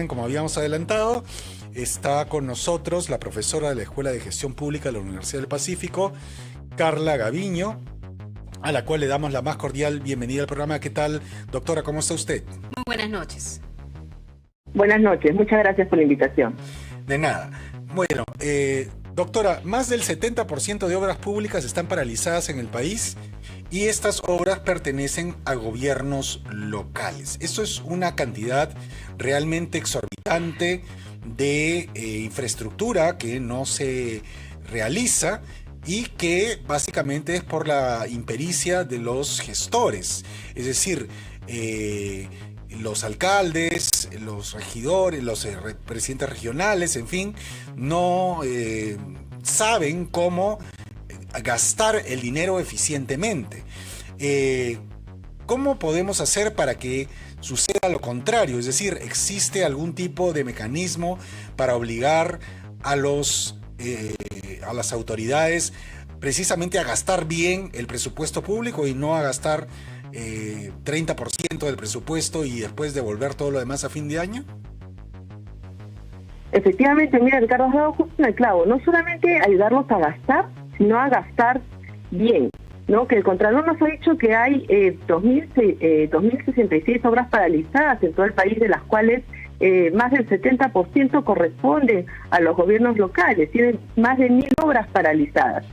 Como habíamos adelantado, está con nosotros la profesora de la Escuela de Gestión Pública de la Universidad del Pacífico, Carla Gaviño, a la cual le damos la más cordial bienvenida al programa. ¿Qué tal, doctora? ¿Cómo está usted? Muy buenas noches. Buenas noches, muchas gracias por la invitación. De nada. Bueno, doctora, más del 70% de obras públicas están paralizadas en el país y estas obras pertenecen a gobiernos locales. Eso es una cantidad realmente exorbitante de infraestructura que no se realiza y que básicamente es por la impericia de los gestores. Es decir, los alcaldes, los regidores, los presidentes regionales, en fin, no saben cómo gastar el dinero eficientemente. ¿Cómo podemos hacer para que suceda lo contrario? Es decir, ¿existe algún tipo de mecanismo para obligar a las autoridades precisamente a gastar bien el presupuesto público y no a gastar 30% del presupuesto y después devolver todo lo demás a fin de año? Efectivamente, mira, Ricardo, has dado justo en el clavo. No solamente ayudarlos a gastar, sino a gastar bien, ¿no? Que el Contralor nos ha dicho que hay 2.066 obras paralizadas en todo el país, de las cuales más del 70% corresponden a los gobiernos locales. Tienen más de 1.000 obras paralizadas.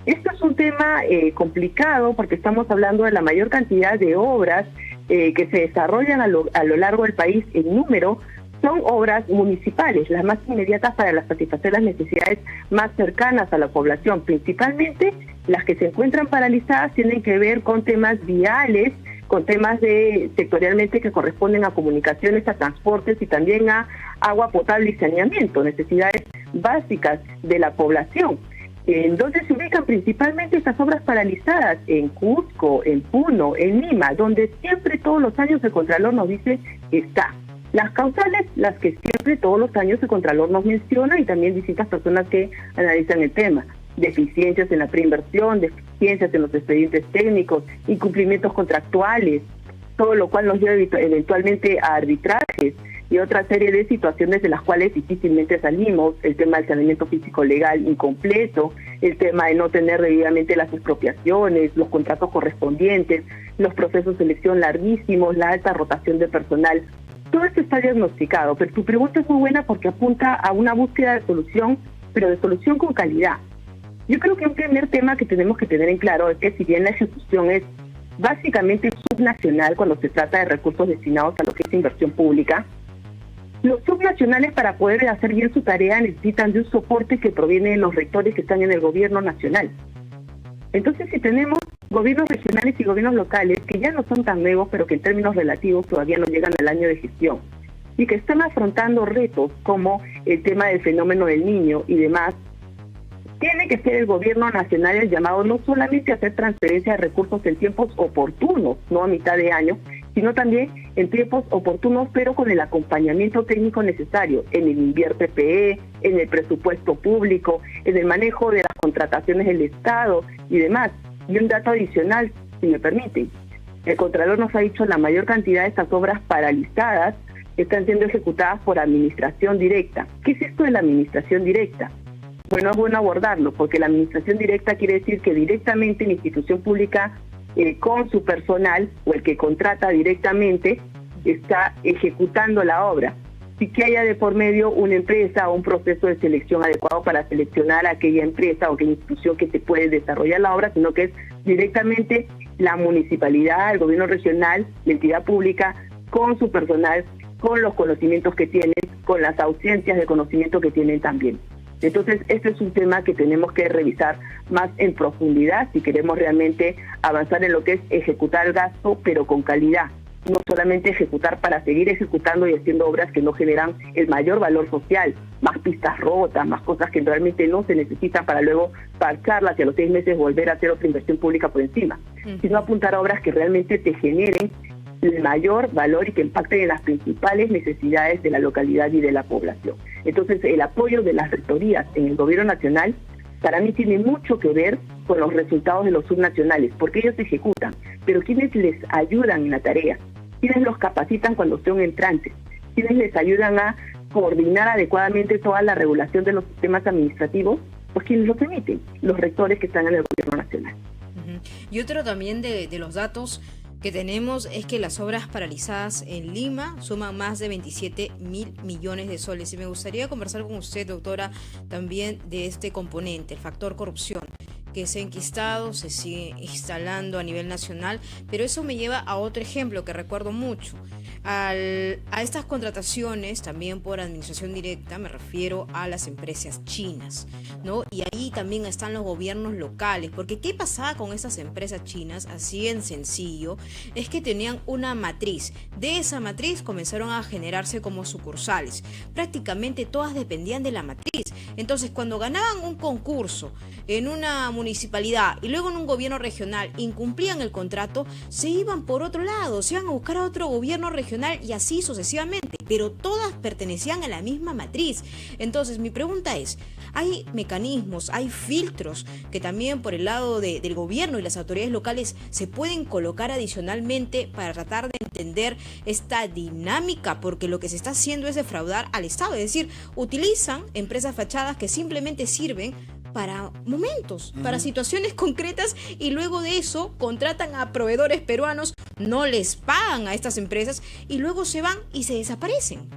Esto es un tema complicado porque estamos hablando de la mayor cantidad de obras que se desarrollan a lo largo del país. En número son obras municipales, las más inmediatas para satisfacer las necesidades más cercanas a la población. Principalmente las que se encuentran paralizadas tienen que ver con temas viales, con temas sectorialmente que corresponden a comunicaciones, a transportes y también a agua potable y saneamiento, necesidades básicas de la población. ¿En dónde se ubican principalmente estas obras paralizadas? En Cusco, en Puno, en Lima, donde siempre todos los años el Contralor nos dice está. Las causales, las que siempre todos los años el Contralor nos menciona y también distintas personas que analizan el tema. Deficiencias en la preinversión, deficiencias en los expedientes técnicos, incumplimientos contractuales, todo lo cual nos lleva eventualmente a arbitrajes y otra serie de situaciones de las cuales difícilmente salimos. El tema del saneamiento físico legal incompleto, el tema de no tener debidamente las expropiaciones, los contratos correspondientes, los procesos de selección larguísimos, la alta rotación de personal. Todo esto está diagnosticado, pero tu pregunta es muy buena porque apunta a una búsqueda de solución, pero de solución con calidad. Yo creo que un primer tema que tenemos que tener en claro es que si bien la ejecución es básicamente subnacional cuando se trata de recursos destinados a lo que es inversión pública, los subnacionales, para poder hacer bien su tarea, necesitan de un soporte que proviene de los rectores que están en el gobierno nacional. Entonces, si tenemos gobiernos regionales y gobiernos locales que ya no son tan nuevos, pero que en términos relativos todavía no llegan al año de gestión, y que están afrontando retos como el tema del fenómeno del Niño y demás, tiene que ser el gobierno nacional el llamado no solamente a hacer transferencia de recursos en tiempos oportunos, no a mitad de año, sino también en tiempos oportunos, pero con el acompañamiento técnico necesario en el invierte PE, en el presupuesto público, en el manejo de las contrataciones del Estado y demás. Y un dato adicional, si me permiten. El Contralor nos ha dicho la mayor cantidad de estas obras paralizadas están siendo ejecutadas por administración directa. ¿Qué es esto de la administración directa? Bueno, es bueno abordarlo, porque la administración directa quiere decir que directamente la institución pública con su personal o el que contrata directamente está ejecutando la obra. Sí que haya de por medio una empresa o un proceso de selección adecuado para seleccionar a aquella empresa o aquella institución que se puede desarrollar la obra, sino que es directamente la municipalidad, el gobierno regional, la entidad pública, con su personal, con los conocimientos que tienen, con las ausencias de conocimiento que tienen también. Entonces, este es un tema que tenemos que revisar más en profundidad si queremos realmente avanzar en lo que es ejecutar el gasto, pero con calidad. No solamente ejecutar para seguir ejecutando y haciendo obras que no generan el mayor valor social, más pistas rotas, más cosas que realmente no se necesitan para luego parcharlas y a los 6 meses volver a hacer otra inversión pública por encima, sino apuntar a obras que realmente te generen el mayor valor y que impacten en las principales necesidades de la localidad y de la población. Entonces, el apoyo de las rectorías en el gobierno nacional para mí tiene mucho que ver con los resultados de los subnacionales, porque ellos ejecutan, pero quienes les ayudan en la tarea, quienes los capacitan cuando son entrantes, quienes les ayudan a coordinar adecuadamente toda la regulación de los sistemas administrativos, pues quienes los emiten, los rectores que están en el gobierno nacional. Y otro también de los datos que tenemos es que las obras paralizadas en Lima suman más de 27.000 millones de soles. Y me gustaría conversar con usted, doctora, también de este componente, el factor corrupción, que se ha enquistado, se sigue instalando a nivel nacional, pero eso me lleva a otro ejemplo que recuerdo mucho. A estas contrataciones, también por administración directa, me refiero a las empresas chinas, ¿no? Y ahí también están los gobiernos locales, porque ¿qué pasaba con esas empresas chinas? Así en sencillo, es que tenían una matriz. De esa matriz comenzaron a generarse como sucursales. Prácticamente todas dependían de la matriz. Entonces, cuando ganaban un concurso en una municipalidad y luego en un gobierno regional incumplían el contrato, se iban por otro lado, se iban a buscar a otro gobierno regional y así sucesivamente, pero todas pertenecían a la misma matriz. Entonces mi pregunta es, ¿hay mecanismos, hay filtros que también por el lado del gobierno y las autoridades locales se pueden colocar adicionalmente para tratar de entender esta dinámica? Porque lo que se está haciendo es defraudar al Estado, es decir, utilizan empresas fachadas que simplemente sirven para momentos, para situaciones concretas, y luego de eso contratan a proveedores peruanos, no les pagan a estas empresas y luego se van y se desaparecen.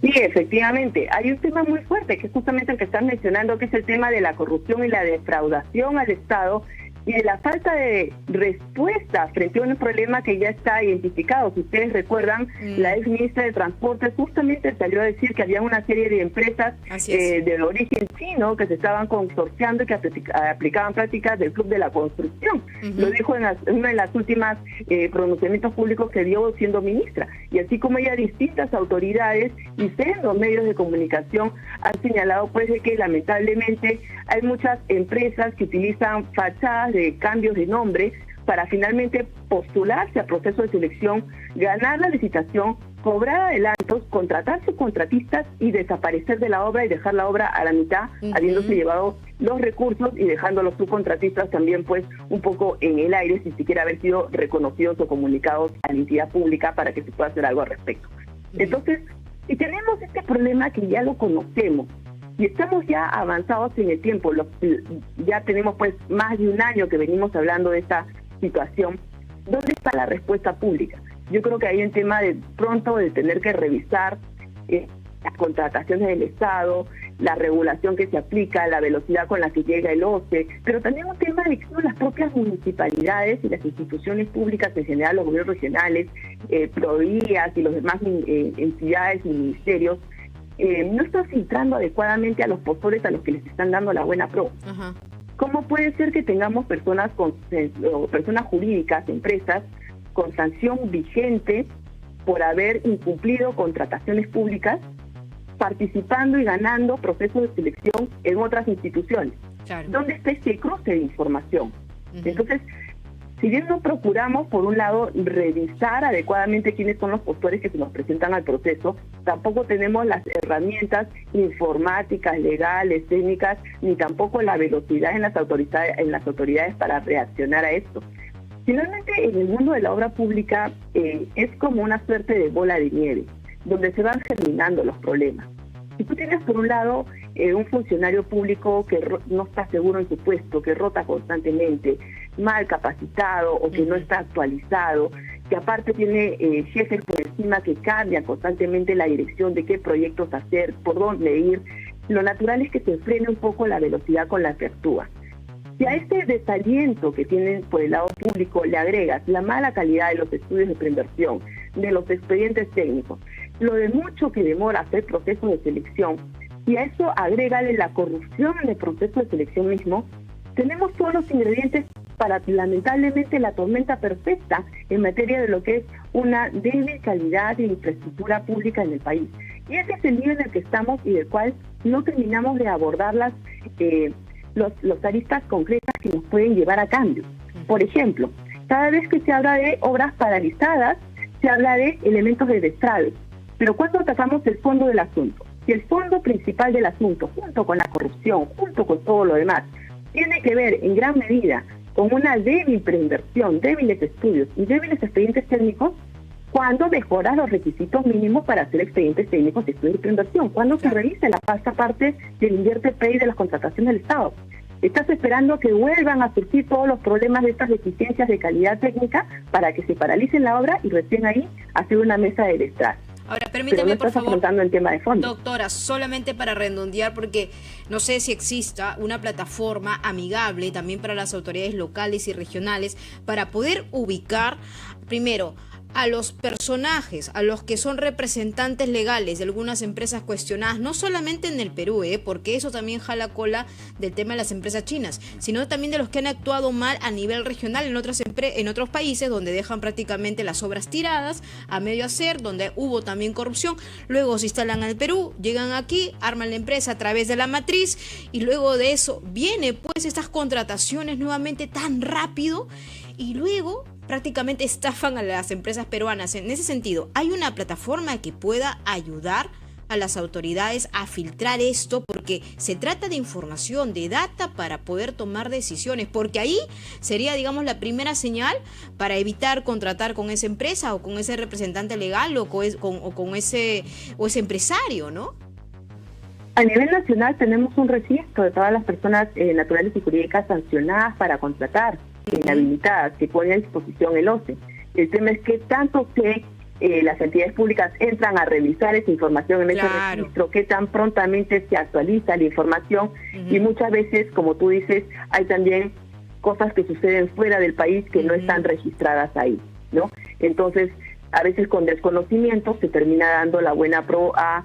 Sí, efectivamente. Hay un tema muy fuerte, que es justamente el que están mencionando, que es el tema de la corrupción y la defraudación al Estado y de la falta de respuesta frente a un problema que ya está identificado. Si ustedes recuerdan, la ex ministra de Transporte justamente salió a decir que había una serie de empresas de origen chino que se estaban consorciando y que aplicaban prácticas del Club de la Construcción. Lo dijo en una de las últimas pronunciamientos públicos que dio siendo ministra. Y así como ella, distintas autoridades y sendos medios de comunicación han señalado pues de que lamentablemente hay muchas empresas que utilizan fachadas de cambios de nombre para finalmente postularse a proceso de selección, ganar la licitación, cobrar adelantos, contratar subcontratistas y desaparecer de la obra y dejar la obra a la mitad, habiéndose llevado los recursos y dejando a los subcontratistas también pues un poco en el aire sin siquiera haber sido reconocidos o comunicados a la entidad pública para que se pueda hacer algo al respecto. Entonces, si tenemos este problema que ya lo conocemos, y estamos ya avanzados en el tiempo, ya tenemos pues más de un año que venimos hablando de esta situación, ¿dónde está la respuesta pública? Yo creo que hay un tema de pronto de tener que revisar las contrataciones del Estado, la regulación que se aplica, la velocidad con la que llega el OCE, pero también un tema de que son las propias municipalidades y las instituciones públicas, en general los gobiernos regionales, provías y los demás entidades y ministerios, no están filtrando adecuadamente a los postores a los que les están dando la buena pro. ¿Cómo puede ser que tengamos personas jurídicas, empresas, con sanción vigente por haber incumplido contrataciones públicas, participando y ganando procesos de selección en otras instituciones? Claro. ¿Dónde está este cruce de información? Entonces, si bien no procuramos, por un lado, revisar adecuadamente quiénes son los postores que se nos presentan al proceso, tampoco tenemos las herramientas informáticas, legales, técnicas, ni tampoco la velocidad en las autoridades para reaccionar a esto. Finalmente, en el mundo de la obra pública es como una suerte de bola de nieve, donde se van germinando los problemas. Si tú tienes, por un lado, un funcionario público que no está seguro en su puesto, que rota constantemente, mal capacitado o que no está actualizado, que aparte tiene jefes por encima que cambian constantemente la dirección de qué proyectos hacer, por dónde ir, lo natural es que se frene un poco la velocidad con la que actúa. Si a este desaliento que tienen por el lado público le agregas la mala calidad de los estudios de preinversión, de los expedientes técnicos, lo de mucho que demora hacer procesos de selección, y a eso agrégale la corrupción en el proceso de selección mismo, tenemos todos los ingredientes para, lamentablemente, la tormenta perfecta en materia de lo que es una débil calidad de infraestructura pública en el país. Y ese es el nivel en el que estamos y del cual no terminamos de abordar los aristas concretas que nos pueden llevar a cambios. Por ejemplo, cada vez que se habla de obras paralizadas, se habla de elementos de destraves. Pero cuando tratamos el fondo del asunto, si el fondo principal del asunto, junto con la corrupción, junto con todo lo demás, tiene que ver en gran medida con una débil preinversión, débiles estudios y débiles expedientes técnicos, cuando mejoras los requisitos mínimos para hacer expedientes técnicos de estudio de inversión, cuando se revise la pasta parte del invierte pay de las contrataciones del Estado. Estás esperando que vuelvan a surgir todos los problemas de estas deficiencias de calidad técnica para que se paralicen la obra y recién ahí hacer una mesa de detrás. Ahora, Pero permítame, no por estás favor, afrontando el tema de fondo. doctora, solamente para redondear, porque no sé si exista una plataforma amigable también para las autoridades locales y regionales para poder ubicar, primero, a los personajes, a los que son representantes legales de algunas empresas cuestionadas, no solamente en el Perú, porque eso también jala cola del tema de las empresas chinas, sino también de los que han actuado mal a nivel regional en otros países donde dejan prácticamente las obras tiradas a medio hacer, donde hubo también corrupción, luego se instalan al Perú, llegan aquí, arman la empresa a través de la matriz y luego de eso viene pues estas contrataciones nuevamente tan rápido y luego prácticamente estafan a las empresas peruanas. En ese sentido, ¿hay una plataforma que pueda ayudar a las autoridades a filtrar esto? Porque se trata de información, de data para poder tomar decisiones, porque ahí sería, digamos, la primera señal para evitar contratar con esa empresa o con ese representante legal o con ese empresario, ¿no? A nivel nacional tenemos un registro de todas las personas naturales y jurídicas sancionadas para contratar, inhabilitadas, que pone a disposición el OCE. El tema es que tanto que las entidades públicas entran a revisar esa información en ese registro, que tan prontamente se actualiza la información y muchas veces, como tú dices, hay también cosas que suceden fuera del país que no están registradas ahí, ¿no? Entonces, a veces con desconocimiento se termina dando la buena pro a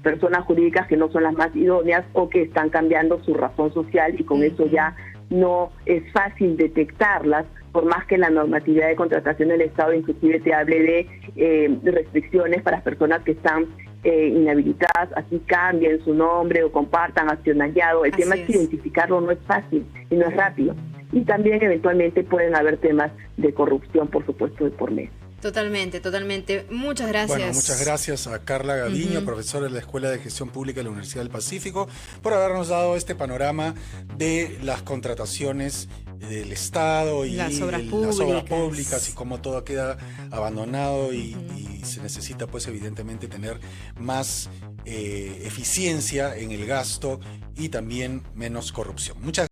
personas jurídicas que no son las más idóneas o que están cambiando su razón social y con eso ya no es fácil detectarlas, por más que la normatividad de contratación del Estado inclusive te hable de restricciones para las personas que están inhabilitadas, así cambien su nombre o compartan accionariado. El tema es que identificarlo no es fácil y no es rápido. Y también eventualmente pueden haber temas de corrupción, por supuesto, de por medio. Totalmente, totalmente. Muchas gracias. Bueno, muchas gracias a Carla Gaviño, profesora de la Escuela de Gestión Pública de la Universidad del Pacífico, por habernos dado este panorama de las contrataciones del Estado y las obras públicas y cómo todo queda abandonado y se necesita pues evidentemente tener más eficiencia en el gasto y también menos corrupción. Muchas